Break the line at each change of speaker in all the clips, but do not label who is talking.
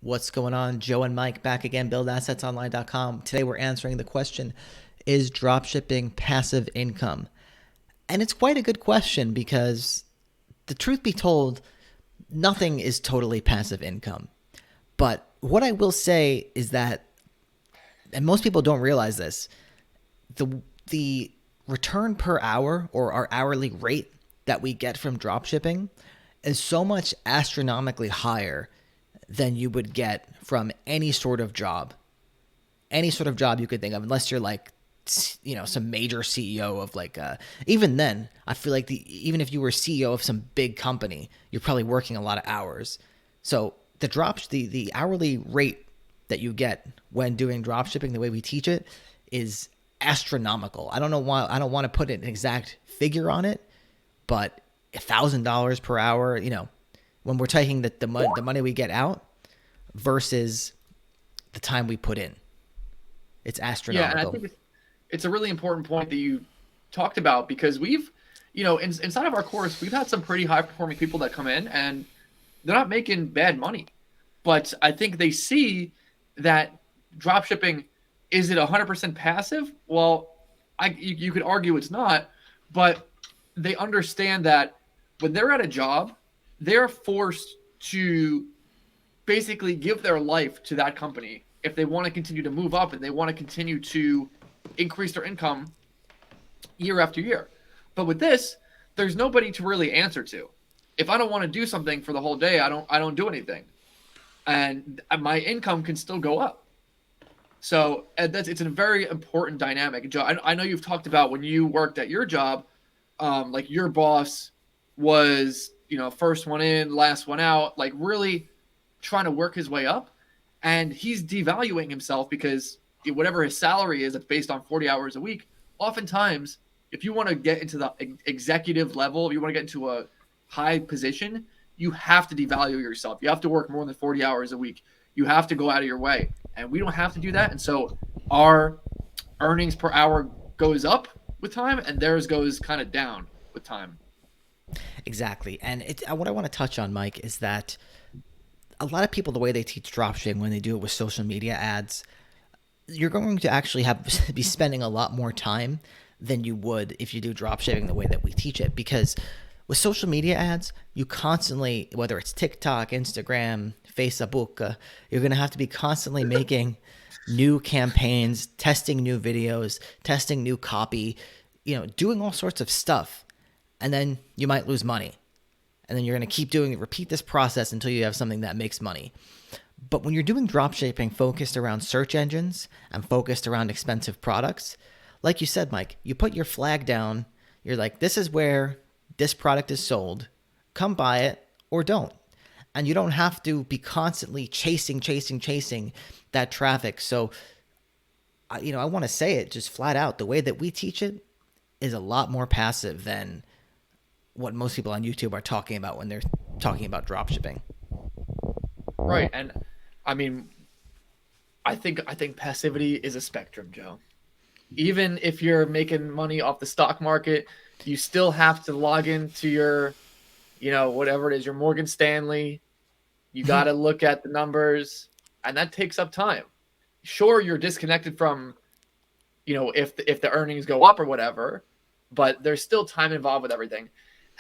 What's going on? Joe and Mike back again, buildassetsonline.com. Today we're answering the question, is dropshipping passive income? And it's quite a good question because the truth be told, nothing is totally passive income. But what I will say is that, and most people don't realize this, the return per hour or our hourly rate that we get from dropshipping is so much astronomically higher than you would get from any sort of job. Any sort of job you could think of, unless you're like, some major CEO of even then, I feel like even if you were CEO of some big company, you're probably working a lot of hours. So the hourly rate that you get when doing drop shipping, the way we teach it, is astronomical. I don't know why. I don't want to put an exact figure on it, but $1,000 per hour, when we're taking the money we get out versus the time we put in, it's
Yeah, and I
astronomical.
think it's a really important point that you talked about because we've, inside of our course, we've had some pretty high performing people that come in and they're not making bad money. But I think they see that drop shipping, is it 100% passive? Well, you could argue it's not, but they understand that when they're at a job, they're forced to basically give their life to that company if they want to continue to move up and they want to continue to increase their income year after year. But with this, there's nobody to really answer to. If I don't want to do something for the whole day, I don't do anything, and my income can still go up. So it's a very important dynamic. Joe, I know you've talked about when you worked at your job, like your boss was, first one in, last one out, like really trying to work his way up, and he's devaluing himself because whatever his salary is, it's based on 40 hours a week. Oftentimes, if you want to get into the executive level, if you want to get into a high position, you have to devalue yourself. You have to work more than 40 hours a week. You have to go out of your way. And we don't have to do that. And so our earnings per hour goes up with time and theirs goes kind of down with time.
Exactly. And what I want to touch on, Mike, is that a lot of people, the way they teach dropshipping, when they do it with social media ads, you're going to actually be spending a lot more time than you would if you do dropshipping the way that we teach it. Because with social media ads, you constantly, whether it's TikTok, Instagram, Facebook, you're going to have to be constantly making new campaigns, testing new videos, testing new copy, doing all sorts of stuff. And then you might lose money. And then you're going to repeat this process until you have something that makes money. But when you're doing dropshipping focused around search engines and focused around expensive products, like you said, Mike, you put your flag down. You're like, this is where this product is sold. Come buy it or don't. And you don't have to be constantly chasing that traffic. So, I want to say it just flat out. The way that we teach it is a lot more passive than what most people on YouTube are talking about when they're talking about dropshipping.
Right. And I mean, I think passivity is a spectrum, Joe. Even if you're making money off the stock market, you still have to log into your, whatever it is, your Morgan Stanley. You got to look at the numbers, and that takes up time. Sure, you're disconnected from, if the earnings go up or whatever, but there's still time involved with everything.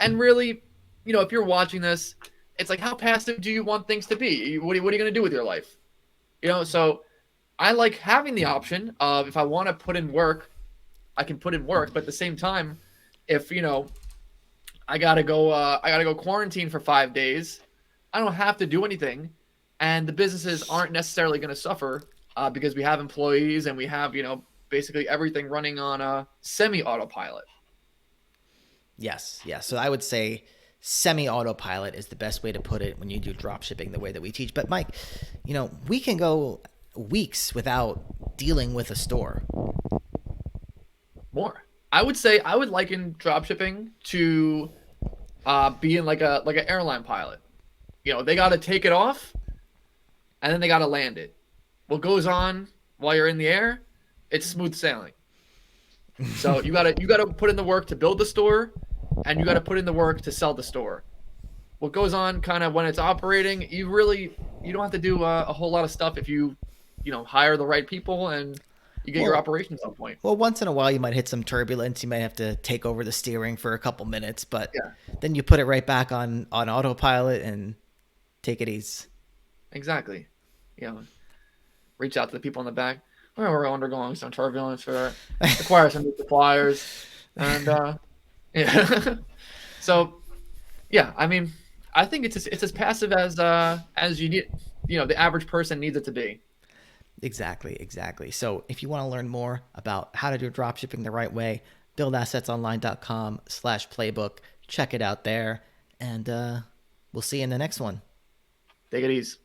And really, if you're watching this, it's like, how passive do you want things to be? What are you going to do with your life? So I like having the option of, if I want to put in work, I can put in work. But at the same time, if, I got to go quarantine for 5 days, I don't have to do anything. And the businesses aren't necessarily going to suffer because we have employees and we have, basically everything running on a semi-autopilot.
Yes. So I would say semi-autopilot is the best way to put it when you do drop shipping the way that we teach. But Mike, we can go weeks without dealing with a store.
More. I would say I would liken dropshipping to being like an airline pilot. They got to take it off and then they got to land it. What goes on while you're in the air? It's smooth sailing. So you gotta put in the work to build the store, and you gotta put in the work to sell the store. What goes on kind of when it's operating, you really you don't have to do a whole lot of stuff if you hire the right people and you get your
Well,
operations on point.
well, once in a while you might hit some turbulence. You might have to take over the steering for a couple minutes, but
Yeah,
then you put it right back on autopilot and take it easy.
exactly. You know, reach out to the people in the back. Well, we're undergoing some turbulence for acquire some new suppliers, and yeah. So yeah, I mean, I think it's as passive as you need, the average person needs it to be.
Exactly, exactly. So if you want to learn more about how to do dropshipping the right way, buildassetsonline.com/playbook. Check it out there, and we'll see you in the next one.
Take it easy.